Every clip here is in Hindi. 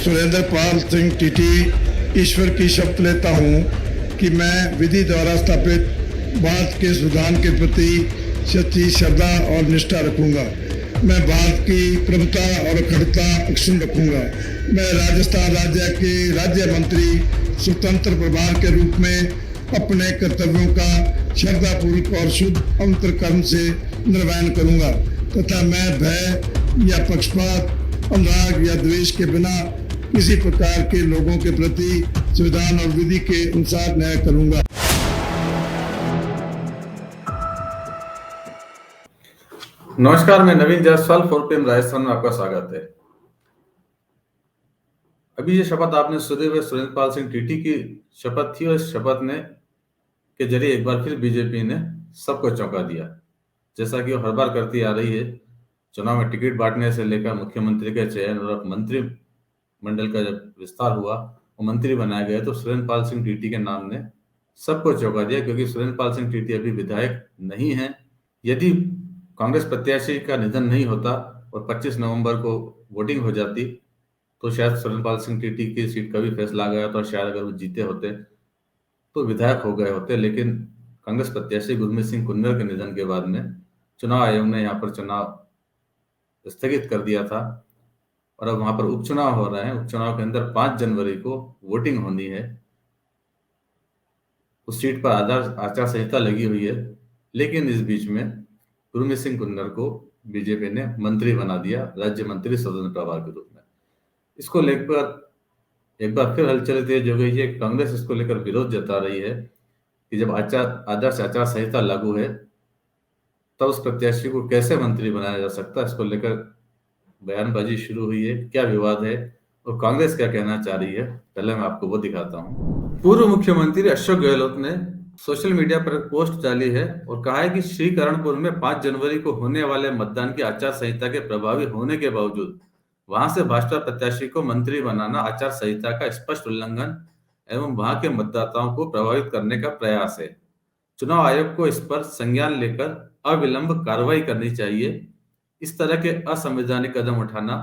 सुरेंद्र पाल सिंह टीटी ईश्वर की शपथ लेता हूँ कि मैं विधि द्वारा स्थापित भारत के संविधान के प्रति सच्ची श्रद्धा और निष्ठा रखूंगा। मैं भारत की प्रभुता और अखंडता अक्षुण्ण रखूंगा। मैं राजस्थान राज्य के राज्य मंत्री स्वतंत्र प्रभार के रूप में अपने कर्तव्यों का श्रद्धापूर्वक और शुद्ध अंतर्करण से निर्वहन करूंगा तथा मैं भय या पक्षपात, अनुराग या द्वेष के बिना किसी प्रकार के लोगों के प्रति संविधान और विधि के अनुसार न्याय करूंगा। नमस्कार, मैं नवीन जायसवाल 4PM राजस्थान में आपका स्वागत है। अभी ये शपथ आपने सुने हुए सुरेंद्र पाल सिंह टीटी की शपथ थी और इस शपथ ने के जरिए एक बार फिर बीजेपी ने सबको चौंका दिया, जैसा कि वो हर बार करती आ रही है। चुनाव में टिकट बांटने से लेकर मुख्यमंत्री का चयन और मंत्रिमंडल का जब विस्तार हुआ, वो मंत्री बनाया गया, तो सुरेंद्र पाल सिंह टीटी के नाम ने सबको चौंका दिया, क्योंकि सुरेंद्र पाल सिंह टीटी अभी विधायक नहीं है। यदि कांग्रेस प्रत्याशी का निधन नहीं होता और 25 नवंबर को वोटिंग हो जाती तो शायद सुरेंद्र पाल सिंह टीटी की सीट का भी फैसला आ गया था और शायद अगर वो जीते होते तो विधायक हो गए होते। लेकिन कांग्रेस प्रत्याशी गुरमीत सिंह कुन्नर के निधन के बाद में चुनाव आयोग ने यहाँ पर चुनाव स्थगित कर दिया था और अब वहां पर उपचुनाव हो रहे हैं। उपचुनाव के अंदर 5 जनवरी को वोटिंग होनी है। उस सीट पर आचार संहिता लगी हुई है, लेकिन इस बीच में गुरमीत सिंह कुन्नर को बीजेपी ने मंत्री बना दिया, राज्य मंत्री स्वतंत्र प्रभार के रूप में। इसको लेकर एक बार फिर हलचल तेज हो गई है। कांग्रेस इसको लेकर विरोध जता रही है कि जब आदर्श आचार संहिता लागू है तब उस प्रत्याशी को कैसे मंत्री बनाया जा सकता है। इसको लेकर बयानबाजी शुरू हुई है। क्या विवाद है और कांग्रेस क्या कहना चाह रही है, पहले मैं आपको वो दिखाता हूँ। पूर्व मुख्यमंत्री अशोक गहलोत ने सोशल मीडिया पर पोस्ट डाली है और कहा है कि श्रीकरणपुर में 5 जनवरी को होने वाले मतदान की आचार संहिता के प्रभावी होने के बावजूद वहां से भाजपा प्रत्याशी को मंत्री बनाना आचार संहिता का स्पष्ट उल्लंघन एवं वहां के मतदाताओं को प्रभावित करने का प्रयास है। चुनाव आयोग को इस पर संज्ञान लेकर अविलंब कार्रवाई करनी चाहिए। इस तरह के असंवैधानिक कदम उठाना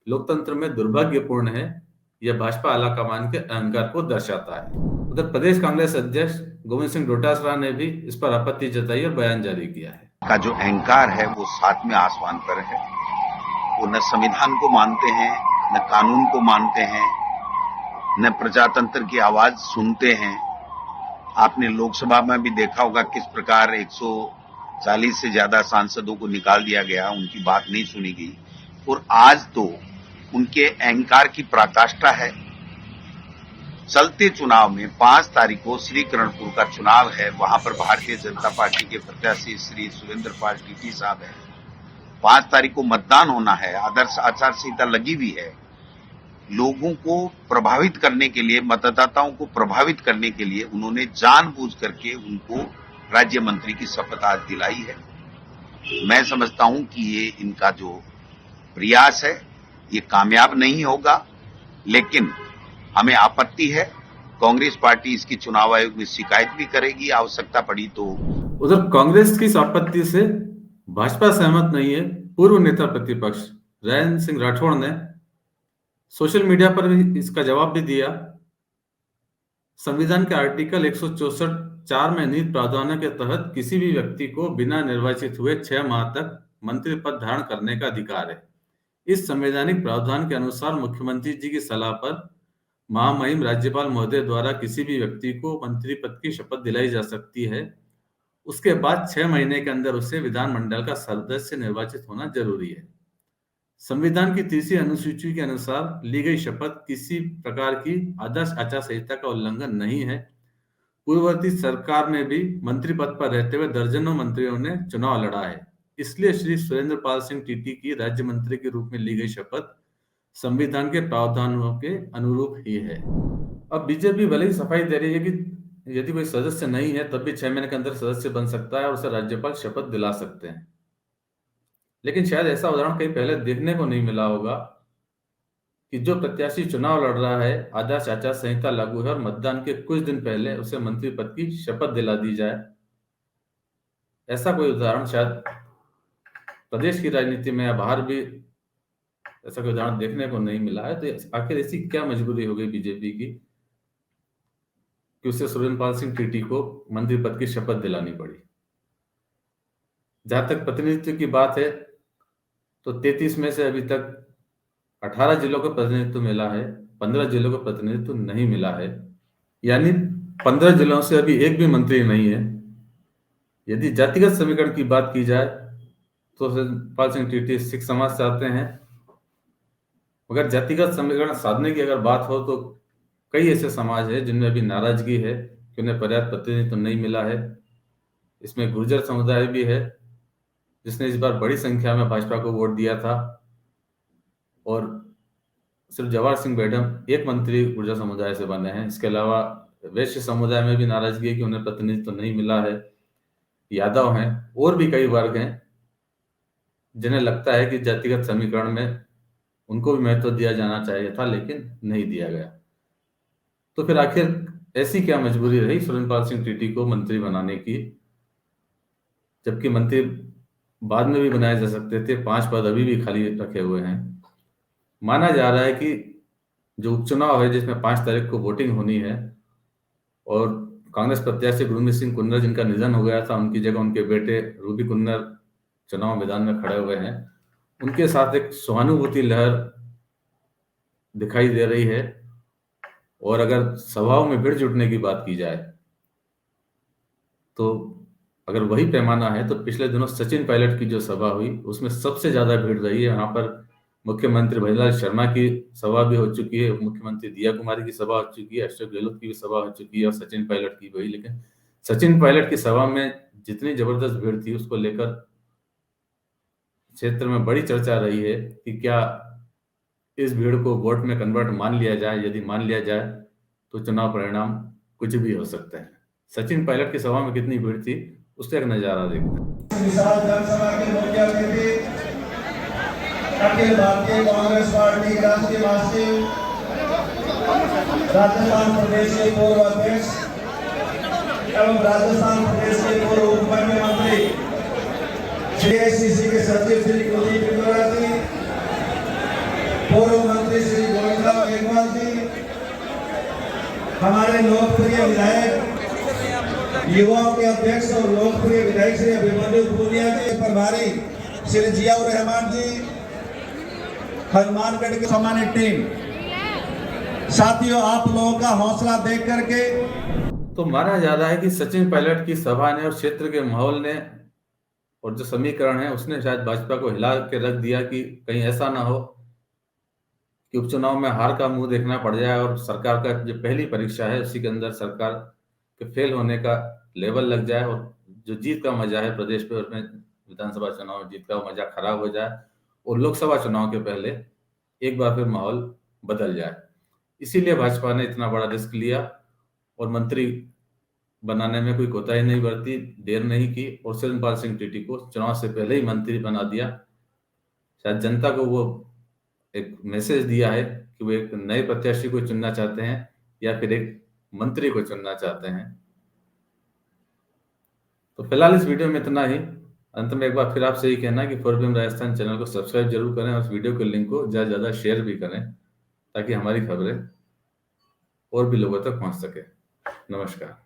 लोकतंत्र में दुर्भाग्यपूर्ण है। यह भाजपा आलाकमान के अहंकार को दर्शाता है। उधर प्रदेश कांग्रेस अध्यक्ष गोविंद सिंह डोटासरा ने भी इस पर आपत्ति जताई और बयान जारी किया है। का जो अहंकार है वो सातवें आसमान पर है। वो न संविधान को मानते हैं, न कानून को मानते हैं, न प्रजातंत्र की आवाज सुनते हैं। आपने लोकसभा में भी देखा होगा किस प्रकार 140 से ज्यादा सांसदों को निकाल दिया गया, उनकी बात नहीं सुनी गई। और आज तो उनके अहंकार की पराकाष्ठा है। चलते चुनाव में 5 तारीख को श्रीकरणपुर का चुनाव है। वहां पर भारतीय जनता पार्टी के प्रत्याशी श्री सुरेंद्र पाल टीटी साहब है। 5 तारीख को मतदान होना है। आदर्श आचार संहिता लगी हुई है। लोगों को प्रभावित करने के लिए, मतदाताओं को प्रभावित करने के लिए उन्होंने जानबूझ करके उनको राज्य मंत्री की शपथ आज दिलाई है। मैं समझता हूं कि ये इनका जो प्रयास है ये कामयाब नहीं होगा, लेकिन हमें आपत्ति है। कांग्रेस पार्टी इसकी चुनाव आयोग में शिकायत भी करेगी, आवश्यकता पड़ी तो। उधर कांग्रेस की इस आपत्ति से भाजपा सहमत नहीं है। पूर्व नेता प्रतिपक्ष राजेंद्र सिंह राठौड़ ने सोशल मीडिया पर भी इसका जवाब भी दिया। संविधान के आर्टिकल 164(4) में निहित प्रावधानों के तहत किसी भी व्यक्ति को बिना निर्वाचित हुए 6 माह तक मंत्री पद धारण करने का अधिकार है। इस संवैधानिक प्रावधान के अनुसार मुख्यमंत्री जी की सलाह पर महामहिम राज्यपाल महोदय द्वारा किसी भी व्यक्ति को मंत्री पद की शपथ दिलाई जा सकती है। उसके बाद 6 महीने के अंदर उसे विधानमंडल का सदस्य निर्वाचित होना जरूरी है। संविधान की 3री अनुसूची के अनुसार ली गई शपथ किसी प्रकार की आदर्श आचार संहिता का उल्लंघन नहीं है। पूर्ववर्ती सरकार में भी मंत्री पद पर रहते हुए दर्जनों मंत्रियों ने चुनाव लड़ा है। इसलिए श्री सुरेंद्र पाल सिंह टीटी की राज्य मंत्री के रूप में ली गई शपथ संविधान के प्रावधानों के अनुरूप ही है। अब बीजेपी भले ही सफाई दे रही है कि यदि कोई सदस्य नहीं है तब भी 6 महीने के अंदर सदस्य बन सकता है और उसे राज्यपाल शपथ दिला सकते हैं, लेकिन शायद ऐसा उदाहरण कहीं पहले देखने को नहीं मिला होगा कि जो प्रत्याशी चुनाव लड़ रहा है, आदर्श आचार संहिता लागू है और मतदान के कुछ दिन पहले उसे मंत्री पद की शपथ दिला दी जाए। ऐसा कोई उदाहरण शायद प्रदेश की राजनीति में या बाहर भी ऐसा कोई उदाहरण देखने को नहीं मिला है। तो आखिर ऐसी क्या मजबूरी हो गई बीजेपी की कि उसे सुरेंद्रपाल सिंह टीटी को मंत्री पद की शपथ दिलानी पड़ी। जहां तक प्रतिनिधित्व की बात है तो 33 में से अभी तक 18 जिलों को प्रतिनिधित्व मिला है, 15 जिलों को प्रतिनिधित्व नहीं मिला है, यानी 15 जिलों से अभी एक भी मंत्री नहीं है। यदि जातिगत समीकरण की बात की जाए तो सुरेंद्रपाल सिंह टीटी सिख समाज से आते हैं, मगर जातिगत समीकरण साधने की अगर बात हो तो कई ऐसे समाज है जिनमें अभी नाराजगी है कि उन्हें पर्याप्त प्रतिनिधित्व नहीं मिला है। इसमें गुर्जर समुदाय भी है जिसने इस बार बड़ी संख्या में भाजपा को वोट दिया था, और सिर्फ जवाहर सिंह बेडम एक मंत्री गुर्जर समुदाय से बने हैं। इसके अलावा वैश्य समुदाय में भी नाराजगी है कि उन्हें प्रतिनिधित्व नहीं मिला है। यादव हैं और भी कई वर्ग हैं जिन्हें लगता है कि जातिगत समीकरण में उनको भी महत्व दिया जाना चाहिए था, लेकिन नहीं दिया गया। तो फिर आखिर ऐसी क्या मजबूरी रही सुरेंद्रपाल सिंह टीटी को मंत्री बनाने की, जबकि मंत्री बाद में भी बनाए जा सकते थे। 5 पद अभी भी खाली रखे हुए हैं। माना जा रहा है कि जो उपचुनाव है जिसमें 5 तारीख को वोटिंग होनी है, और कांग्रेस प्रत्याशी गुरमीत सिंह कुन्नर जिनका निधन हो गया था, उनकी जगह उनके बेटे रूबी कुन्नर चुनाव मैदान में खड़े हुए हैं। उनके साथ एक सहानुभूति लहर दिखाई दे रही है। और अगर सभाओं में भीड़ जुटने की बात की जाए तो अगर वही पैमाना है तो पिछले दिनों सचिन पायलट की जो सभा हुई उसमें सबसे ज्यादा भीड़ रही है। वहां पर मुख्यमंत्री भजनलाल शर्मा की सभा भी हो चुकी है, मुख्यमंत्री दिया कुमारी की सभा हो चुकी है, अशोक गहलोत की भी सभा हो चुकी है, और सचिन पायलट की भी हुई। लेकिन सचिन पायलट की सभा में जितनी जबरदस्त भीड़ थी उसको लेकर क्षेत्र में बड़ी चर्चा रही है कि क्या इस भीड़ को वोट में कन्वर्ट मान लिया जाए। यदि मान लिया जाए तो चुनाव परिणाम कुछ भी हो सकते हैं। सचिन पायलट की सभा में कितनी भीड़ थी उसका एक नजारा देखते हैं। विशाल जनसभा के मुख्य अतिथि अखिल भारतीय कांग्रेस पार्टी राष्ट्रीय महासचिव, राजस्थान प्रदेश के पूर्व अध्यक्ष एवं राजस्थान प्रदेश के पूर्व मुख्यमंत्री जेआईसीसी के सचिव श्री कुलदीप इंद्रा जी, पूर्व मंत्री श्री गोविंदराव मेघवाल जी, हमारे लोकप्रिय विधायक, युवाओं के अध्यक्ष और लोकप्रिय विधायक श्री अभिमन्यु पूनिया जी, प्रभारी श्री जियाउर रहमान जी, हनुमानगढ़ की सम्मानित टीम, साथियों आप लोगों का हौसला देख करके तो माना जा रहा है कि सचिन पायलट की सभा ने और क्षेत्र के माहौल ने और जो समीकरण है उसने शायद भाजपा को हिला के रख दिया कि कहीं ऐसा ना हो कि उपचुनाव में हार का मुंह देखना पड़ जाए और सरकार का जो पहली परीक्षा है उसी के अंदर सरकार के फेल होने का लेवल लग जाए, और जो जीत का मजा है प्रदेश पे उसमें विधानसभा चुनाव में जीत का मजा खराब हो जाए, और लोकसभा चुनाव के पहले एक बार फिर माहौल बदल जाए। इसीलिए भाजपा ने इतना बड़ा रिस्क लिया और मंत्री बनाने में कोई कोताही नहीं बरती, देर नहीं की, और सुरेंद्रपाल सिंह टीटी को चुनाव से पहले ही मंत्री बना दिया। शायद जनता को वो एक मैसेज दिया है कि वो एक नए प्रत्याशी को चुनना चाहते हैं या फिर एक मंत्री को चुनना चाहते हैं। तो फिलहाल इस वीडियो में इतना ही। अंत में एक बार फिर आपसे यही कहना है कि 4PM राजस्थान चैनल को सब्सक्राइब जरूर करें और इस वीडियो के लिंक को ज़्यादा से ज़्यादा शेयर भी करें ताकि हमारी खबरें और भी लोगों तक पहुंच सके। नमस्कार।